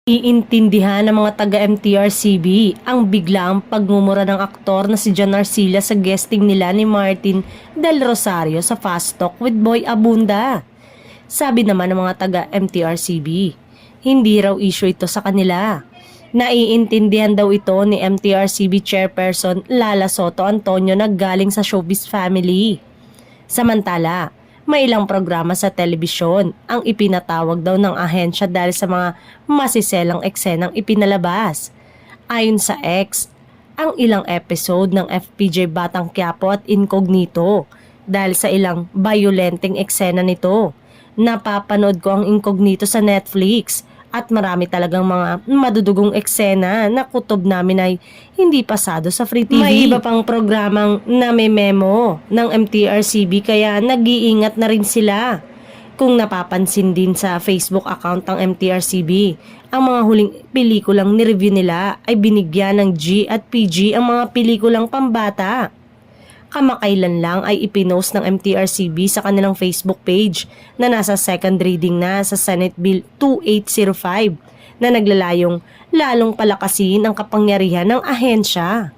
Iintindihan ng mga taga-MTRCB ang biglaang pagmumura ng aktor na si John Arcilla sa guesting nila ni Martin Del Rosario sa Fast Talk with Boy Abunda. Sabi naman ng mga taga-MTRCB, hindi raw issue ito sa kanila. Naiintindihan daw ito ni MTRCB Chairperson Lala Soto Antonio na galing sa showbiz family. Samantala, may ilang programa sa telebisyon ang ipinatawag daw ng ahensya dahil sa mga masiselang eksenang ipinalabas. Ayon sa X, ang ilang episode ng FPJ Batang Quiapo at Incognito dahil sa ilang violenteng eksena nito. Napapanood ko ang Incognito sa Netflix at marami talagang mga madudugong eksena na kutob namin ay hindi pasado sa Free TV. May iba pang programang name-memo ng MTRCB kaya nag-iingat na rin sila. Kung napapansin din sa Facebook account ng MTRCB, ang mga huling pelikulang nireview nila ay binigyan ng G at PG ang mga pelikulang pambata. Kamakailan lang ay ipinost ng MTRCB sa kanilang Facebook page na nasa second reading na sa Senate Bill 2805 na naglalayong lalong palakasin ang kapangyarihan ng ahensya.